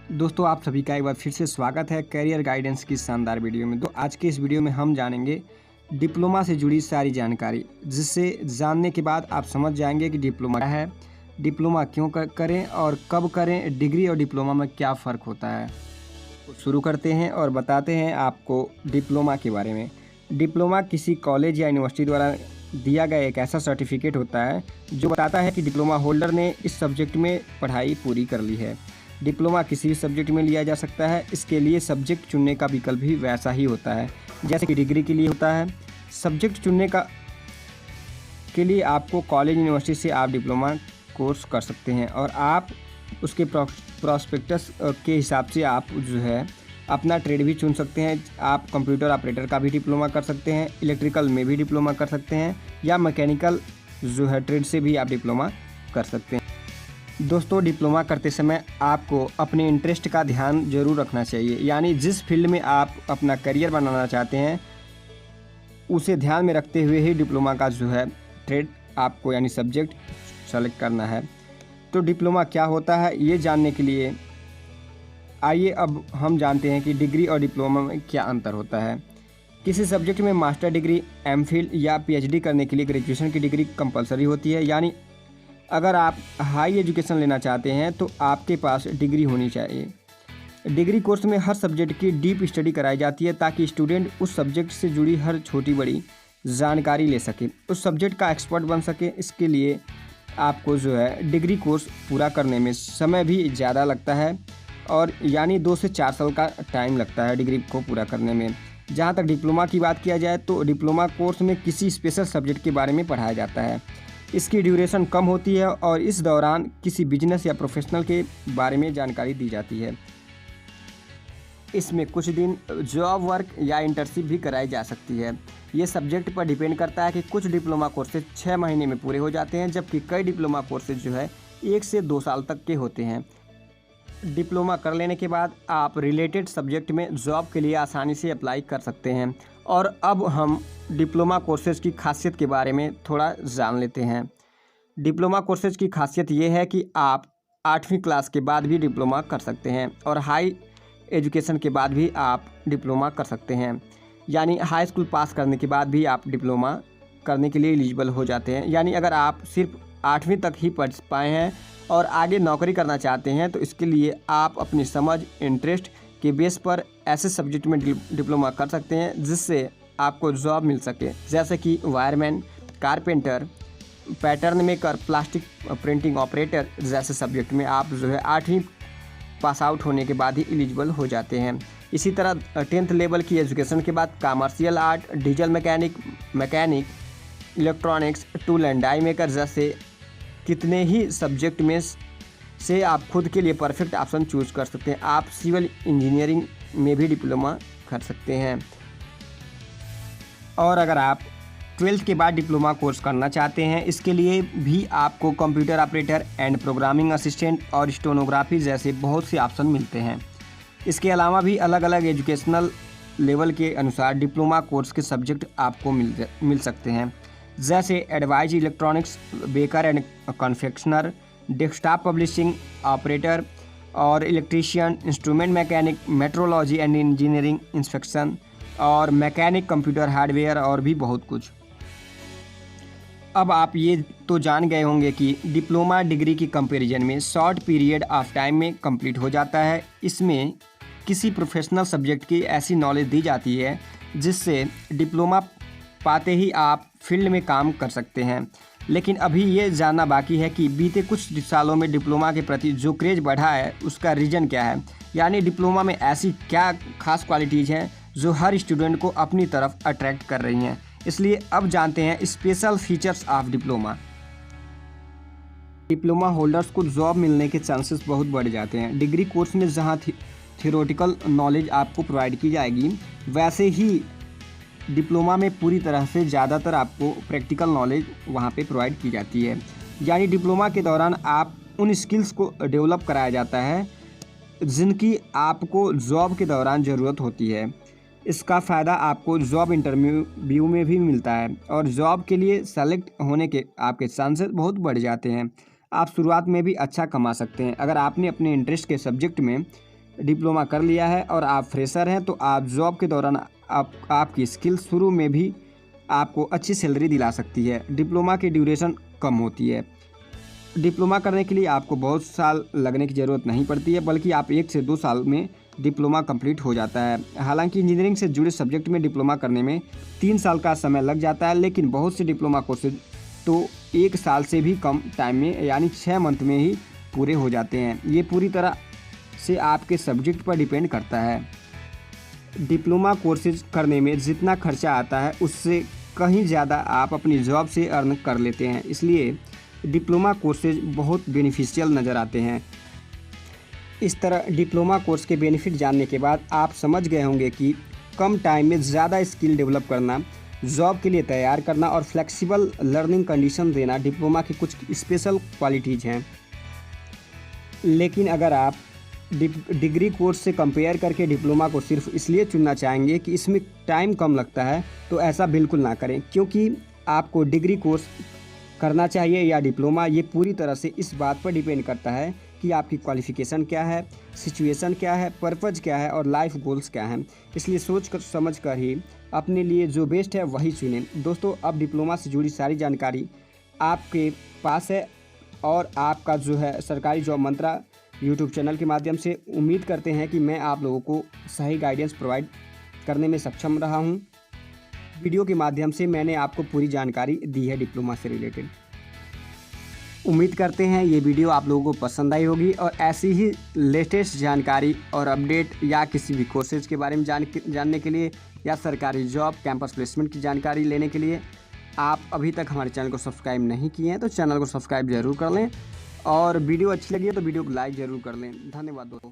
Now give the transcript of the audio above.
दोस्तों आप सभी का एक बार फिर से स्वागत है करियर गाइडेंस की शानदार वीडियो में। तो आज के इस वीडियो में हम जानेंगे डिप्लोमा से जुड़ी सारी जानकारी, जिससे जानने के बाद आप समझ जाएंगे कि डिप्लोमा क्या है, डिप्लोमा क्यों करें और कब करें, डिग्री और डिप्लोमा में क्या फ़र्क होता है। तो शुरू करते हैं और बताते हैं आपको डिप्लोमा के बारे में। डिप्लोमा किसी कॉलेज या यूनिवर्सिटी द्वारा दिया गया एक ऐसा सर्टिफिकेट होता है जो बताता है कि डिप्लोमा होल्डर ने इस सब्जेक्ट में पढ़ाई पूरी कर ली है। डिप्लोमा किसी भी सब्जेक्ट में लिया जा सकता है। इसके लिए सब्जेक्ट चुनने का विकल्प भी वैसा ही होता है जैसे कि डिग्री के लिए होता है। सब्जेक्ट चुनने के लिए आपको कॉलेज यूनिवर्सिटी से आप डिप्लोमा कोर्स कर सकते हैं और आप उसके प्रॉस्पेक्टस के हिसाब से आप जो है अपना ट्रेड भी चुन सकते हैं। आप कंप्यूटर ऑपरेटर का भी डिप्लोमा कर सकते हैं, इलेक्ट्रिकल में भी डिप्लोमा कर सकते हैं या मैकेनिकल जो है ट्रेड से भी आप डिप्लोमा कर सकते हैं। दोस्तों डिप्लोमा करते समय आपको अपने इंटरेस्ट का ध्यान जरूर रखना चाहिए, यानी जिस फील्ड में आप अपना करियर बनाना चाहते हैं उसे ध्यान में रखते हुए ही डिप्लोमा का जो है ट्रेड आपको यानी सब्जेक्ट सेलेक्ट करना है। तो डिप्लोमा क्या होता है ये जानने के लिए आइए अब हम जानते हैं कि डिग्री और डिप्लोमा में क्या अंतर होता है। किसी सब्जेक्ट में मास्टर डिग्री, एमफिल या पीएचडी करने के लिए ग्रेजुएशन की डिग्री कंपलसरी होती है, यानी अगर आप हाई एजुकेशन लेना चाहते हैं तो आपके पास डिग्री होनी चाहिए। डिग्री कोर्स में हर सब्जेक्ट की डीप स्टडी कराई जाती है ताकि स्टूडेंट उस सब्जेक्ट से जुड़ी हर छोटी बड़ी जानकारी ले सके, उस सब्जेक्ट का एक्सपर्ट बन सके। इसके लिए आपको जो है डिग्री कोर्स पूरा करने में समय भी ज़्यादा लगता है और यानी 2 से 4 साल का टाइम लगता है डिग्री को पूरा करने में। जहाँ तक डिप्लोमा की बात किया जाए तो डिप्लोमा कोर्स में किसी स्पेशल सब्जेक्ट के बारे में पढ़ाया जाता है। इसकी ड्यूरेशन कम होती है और इस दौरान किसी बिजनेस या प्रोफेशनल के बारे में जानकारी दी जाती है। इसमें कुछ दिन जॉब वर्क या इंटर्नशिप भी कराई जा सकती है। ये सब्जेक्ट पर डिपेंड करता है कि कुछ डिप्लोमा कोर्सेज 6 महीने में पूरे हो जाते हैं, जबकि कई डिप्लोमा कोर्सेज जो है 1 से 2 साल तक के होते हैं। डिप्लोमा कर लेने के बाद आप रिलेटेड सब्जेक्ट में जॉब के लिए आसानी से अप्लाई कर सकते हैं। और अब हम डिप्लोमा कोर्सेज़ की खासियत के बारे में थोड़ा जान लेते हैं। डिप्लोमा कोर्सेज़ की खासियत ये है कि आप 8वीं क्लास के बाद भी डिप्लोमा कर सकते हैं और हाई एजुकेशन के बाद भी आप डिप्लोमा कर सकते हैं, यानी हाई स्कूल पास करने के बाद भी आप डिप्लोमा करने के लिए एलिजिबल हो जाते हैं। यानी अगर आप सिर्फ 8वीं तक ही पढ़ पाए हैं और आगे नौकरी करना चाहते हैं तो इसके लिए आप अपनी समझ, इंटरेस्ट के बेस पर ऐसे सब्जेक्ट में डिप्लोमा कर सकते हैं जिससे आपको जॉब मिल सके, जैसे कि wireman, carpenter, pattern maker, plastic printing operator जैसे सब्जेक्ट में आप जो है 8वीं पास आउट होने के बाद ही एलिजिबल हो जाते हैं। इसी तरह 10th लेवल की एजुकेशन के बाद commercial art, diesel mechanic, electronics, tool and die maker जैसे कितने ही सब्जेक्ट में से आप खुद के लिए परफेक्ट ऑप्शन चूज कर सकते हैं। आप सिविल इंजीनियरिंग में भी डिप्लोमा कर सकते हैं। और अगर आप 12th के बाद डिप्लोमा कोर्स करना चाहते हैं, इसके लिए भी आपको computer operator and programming assistant और स्टेनोग्राफी जैसे बहुत से ऑप्शन मिलते हैं। इसके अलावा भी अलग अलग एजुकेशनल लेवल के अनुसार डिप्लोमा कोर्स के सब्जेक्ट आपको मिल सकते हैं, जैसे एडवाइज electronics, baker and confectioner, desktop publishing operator और electrician, instrument mechanic, metrology and engineering inspection और मैकेनिक, कंप्यूटर हार्डवेयर और भी बहुत कुछ। अब आप ये तो जान गए होंगे कि डिप्लोमा डिग्री की कंपैरिजन में शॉर्ट पीरियड ऑफ टाइम में कंप्लीट हो जाता है। इसमें किसी प्रोफेशनल सब्जेक्ट की ऐसी नॉलेज दी जाती है जिससे डिप्लोमा पाते ही आप फील्ड में काम कर सकते हैं। लेकिन अभी ये जानना बाकी है कि बीते कुछ सालों में डिप्लोमा के प्रति जो क्रेज़ बढ़ा है उसका रीज़न क्या है, यानी डिप्लोमा में ऐसी क्या खास क्वालिटीज़ हैं जो हर स्टूडेंट को अपनी तरफ अट्रैक्ट कर रही हैं। इसलिए अब जानते हैं special features of diploma. Diploma holders को जॉब मिलने के चांसेस बहुत बढ़ जाते हैं। डिग्री कोर्स में जहाँ थियोरेटिकल नॉलेज आपको प्रोवाइड की जाएगी, वैसे ही डिप्लोमा में पूरी तरह से ज़्यादातर आपको प्रैक्टिकल नॉलेज वहाँ पे प्रोवाइड की जाती है। यानी डिप्लोमा के दौरान आप उन स्किल्स को डेवलप कराया जाता है जिनकी आपको जॉब के दौरान ज़रूरत होती है। इसका फ़ायदा आपको जॉब इंटरव्यू में भी मिलता है और जॉब के लिए सेलेक्ट होने के आपके चांसेस बहुत बढ़ जाते हैं। आप शुरुआत में भी अच्छा कमा सकते हैं अगर आपने अपने इंटरेस्ट के सब्जेक्ट में डिप्लोमा कर लिया है और आप फ्रेशर हैं तो आप जॉब के दौरान आपकी स्किल शुरू में भी आपको अच्छी सैलरी दिला सकती है। डिप्लोमा की ड्यूरेशन कम होती है। डिप्लोमा करने के लिए आपको बहुत साल लगने की ज़रूरत नहीं पड़ती है, बल्कि आप 1 से 2 साल में डिप्लोमा कंप्लीट हो जाता है। हालांकि इंजीनियरिंग से जुड़े सब्जेक्ट में डिप्लोमा करने में 3 साल का समय लग जाता है, लेकिन बहुत से डिप्लोमा कोर्सेज तो 1 साल से भी कम टाइम में यानी 6 मंथ में ही पूरे हो जाते हैं। ये पूरी तरह से आपके सब्जेक्ट पर डिपेंड करता है। डिप्लोमा कोर्सेज करने में जितना खर्चा आता है उससे कहीं ज़्यादा आप अपनी जॉब से अर्न कर लेते हैं, इसलिए डिप्लोमा कोर्सेज बहुत बेनिफिशियल नज़र आते हैं। इस तरह डिप्लोमा कोर्स के बेनिफिट जानने के बाद आप समझ गए होंगे कि कम टाइम में ज़्यादा स्किल डेवलप करना, जॉब के लिए तैयार करना और फ्लेक्सिबल लर्निंग कंडीशन देना डिप्लोमा की कुछ स्पेशल क्वालिटीज़ हैं। लेकिन अगर आप डिग्री कोर्स से कंपेयर करके डिप्लोमा को सिर्फ इसलिए चुनना चाहेंगे कि इसमें टाइम कम लगता है, तो ऐसा बिल्कुल ना करें, क्योंकि आपको डिग्री कोर्स करना चाहिए या डिप्लोमा, ये पूरी तरह से इस बात पर डिपेंड करता है कि आपकी क्वालिफ़िकेशन क्या है, सिचुएशन क्या है, पर्पज़ क्या है और लाइफ गोल्स क्या हैं। इसलिए सोच कर समझ कर ही अपने लिए जो बेस्ट है वही चुनें। दोस्तों, अब डिप्लोमा से जुड़ी सारी जानकारी आपके पास है और आपका जो है सरकारी जॉब मंत्रा यूट्यूब चैनल के माध्यम से उम्मीद करते हैं कि मैं आप लोगों को सही गाइडेंस प्रोवाइड करने में सक्षम रहा हूं। वीडियो के माध्यम से मैंने आपको पूरी जानकारी दी है डिप्लोमा से रिलेटेड। उम्मीद करते हैं ये वीडियो आप लोगों को पसंद आई होगी और ऐसी ही लेटेस्ट जानकारी और अपडेट या किसी भी कोर्सेज के बारे में जानने के लिए या सरकारी जॉब कैंपस प्लेसमेंट की जानकारी लेने के लिए आप अभी तक हमारे चैनल को सब्सक्राइब नहीं किए हैं तो चैनल को सब्सक्राइब ज़रूर कर लें और वीडियो अच्छी लगी है तो वीडियो को लाइक ज़रूर कर लें। धन्यवाद दोस्तों।